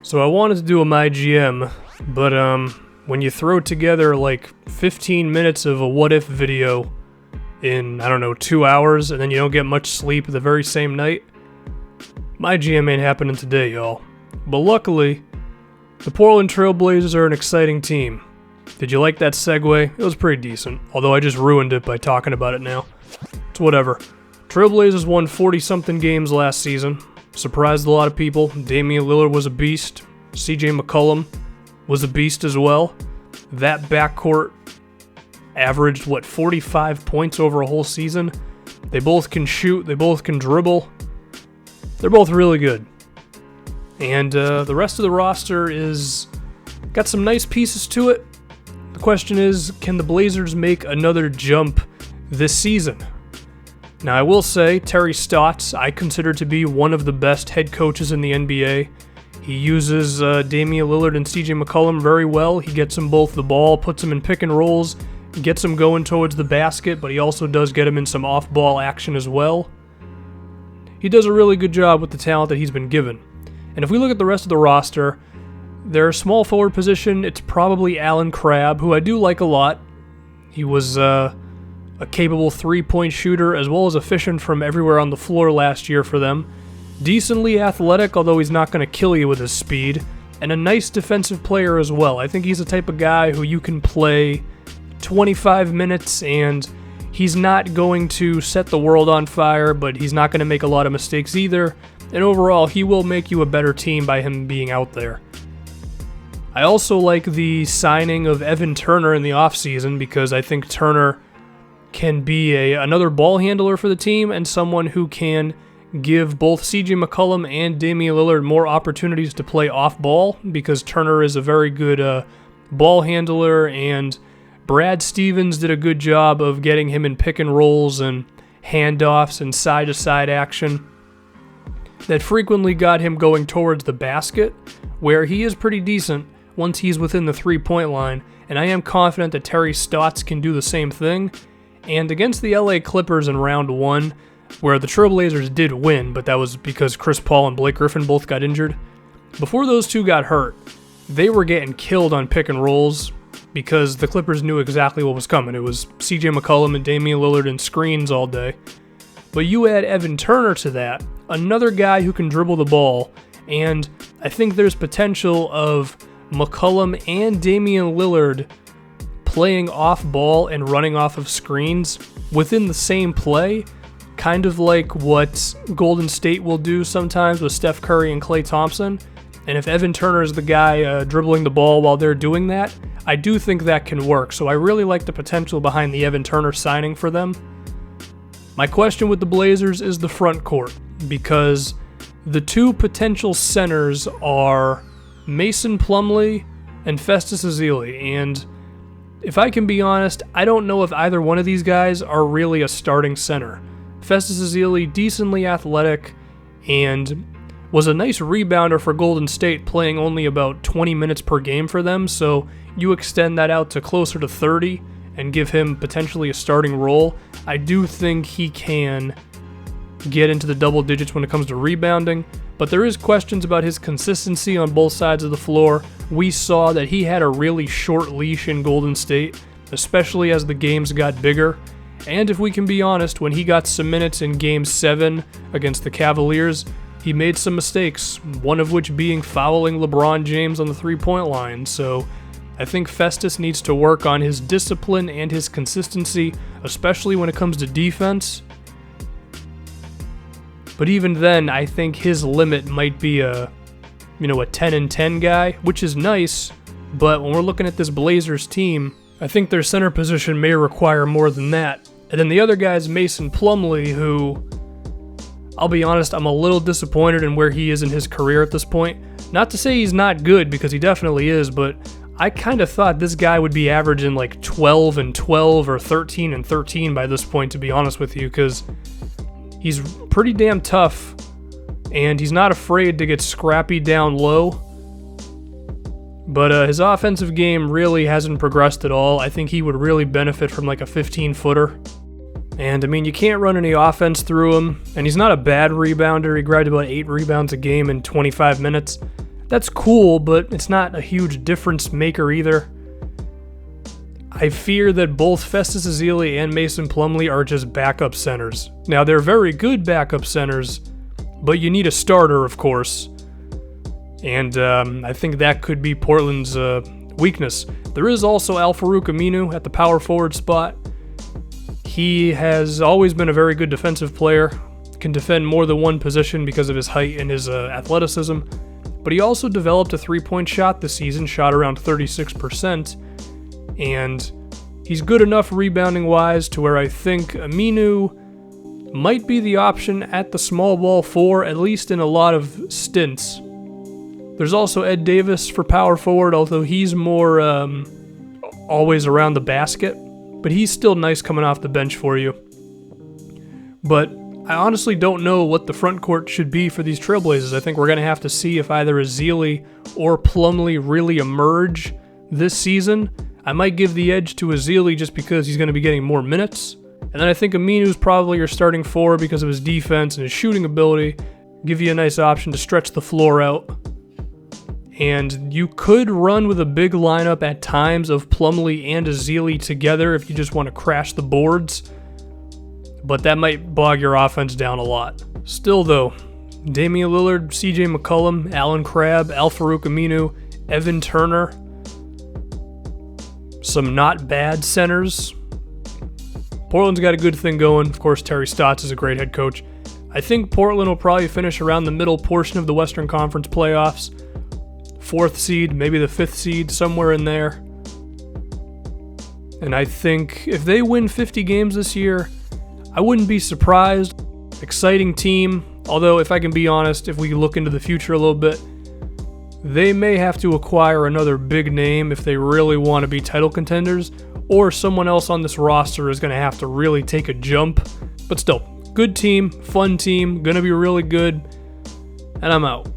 So I wanted to do a My GM, but when you throw together like 15 minutes of a what if video in, 2 hours, and then you don't get much sleep the very same night, My GM ain't happening today, y'all. But luckily, the Portland Trailblazers are an exciting team. Did you like that segue? It was pretty decent, although I just ruined it by talking about it now. It's whatever. Trailblazers won 40-something games last season. Surprised a lot of people. Damian Lillard was a beast. CJ McCollum was a beast as well. That backcourt averaged, 45 points over a whole season? They both can shoot. They both can dribble. They're both really good. And the rest of the roster is got some nice pieces to it. The question is, can the Blazers make another jump this season? Now, I will say, Terry Stotts, I consider to be one of the best head coaches in the NBA. He uses Damian Lillard and CJ McCollum very well. He gets them both the ball, puts them in pick and rolls, gets them going towards the basket, but he also does get them in some off-ball action as well. He does a really good job with the talent that he's been given. And if we look at the rest of the roster, their small forward position, it's probably Allen Crabbe, who I do like a lot. He was a capable three-point shooter as well as efficient from everywhere on the floor last year for them. Decently athletic, although he's not going to kill you with his speed. And a nice defensive player as well. I think he's the type of guy who you can play 25 minutes and he's not going to set the world on fire, but he's not going to make a lot of mistakes either. And overall, he will make you a better team by him being out there. I also like the signing of Evan Turner in the offseason because I think Turner can be another ball handler for the team and someone who can give both CJ McCollum and Damian Lillard more opportunities to play off ball because Turner is a very good ball handler, and Brad Stevens did a good job of getting him in pick and rolls and handoffs and side-to-side action that frequently got him going towards the basket, where he is pretty decent once he's within the three-point line, and I am confident that Terry Stotts can do the same thing. And against the LA Clippers in round 1, where the Trailblazers did win, but that was because Chris Paul and Blake Griffin both got injured, before those two got hurt, they were getting killed on pick and rolls because the Clippers knew exactly what was coming. It was CJ McCollum and Damian Lillard and screens all day. But you add Evan Turner to that, another guy who can dribble the ball, and I think there's potential of McCollum and Damian Lillard playing off ball and running off of screens within the same play, kind of like what Golden State will do sometimes with Steph Curry and Klay Thompson. And if Evan Turner is the guy dribbling the ball while they're doing that, I do think that can work. So I really like the potential behind the Evan Turner signing for them. My question with the Blazers is the front court, because the two potential centers are Mason Plumlee and Festus Ezeli, and if I can be honest, I don't know if either one of these guys are really a starting center. Festus Ezeli, decently athletic, and was a nice rebounder for Golden State, playing only about 20 minutes per game for them, so you extend that out to closer to 30 and give him potentially a starting role. I do think he can get into the double digits when it comes to rebounding, but there is questions about his consistency on both sides of the floor. We saw that he had a really short leash in Golden State, especially as the games got bigger. And if we can be honest, when he got some minutes in Game 7 against the Cavaliers, he made some mistakes, one of which being fouling LeBron James on the three-point line. So I think Festus needs to work on his discipline and his consistency, especially when it comes to defense. But even then, I think his limit might be a 10-10 guy, which is nice, but when we're looking at this Blazers team, I think their center position may require more than that. And then the other guy is Mason Plumlee, who, I'll be honest, I'm a little disappointed in where he is in his career at this point. Not to say he's not good, because he definitely is, but I kind of thought this guy would be averaging like 12 and 12 or 13 and 13 by this point, to be honest with you, because he's pretty damn tough, and he's not afraid to get scrappy down low. But his offensive game really hasn't progressed at all. I think he would really benefit from like a 15-footer. And I mean, you can't run any offense through him, and he's not a bad rebounder. He grabbed about 8 rebounds a game in 25 minutes. That's cool, but it's not a huge difference maker either. I fear that both Festus Ezeli and Mason Plumlee are just backup centers. Now, they're very good backup centers, but you need a starter, of course. And I think that could be Portland's weakness. There is also Al-Farouq Aminu at the power forward spot. He has always been a very good defensive player, can defend more than one position because of his height and his athleticism, but he also developed a three-point shot this season, shot around 36%, and he's good enough rebounding-wise to where I think Aminu might be the option at the small ball four, at least in a lot of stints. There's also Ed Davis for power forward, although he's more always around the basket, but he's still nice coming off the bench for you. But I honestly don't know what the front court should be for these Trailblazers. I think we're going to have to see if either Ezeli or Plumlee really emerge this season. I might give the edge to Ezeli just because he's going to be getting more minutes. And then I think Aminu's probably your starting four because of his defense and his shooting ability. Give you a nice option to stretch the floor out. And you could run with a big lineup at times of Plumlee and Ezeli together if you just want to crash the boards. But that might bog your offense down a lot. Still though, Damian Lillard, CJ McCollum, Allen Crabbe, Al-Farouq Aminu, Evan Turner. Some not bad centers. Portland's got a good thing going. Of course, Terry Stotts is a great head coach. I think Portland will probably finish around the middle portion of the Western Conference playoffs. 4th seed, maybe the 5th seed, somewhere in there. And I think if they win 50 games this year, I wouldn't be surprised. Exciting team, although if I can be honest, if we look into the future a little bit, they may have to acquire another big name if they really want to be title contenders, or someone else on this roster is going to have to really take a jump. But still, good team, fun team, going to be really good, and I'm out.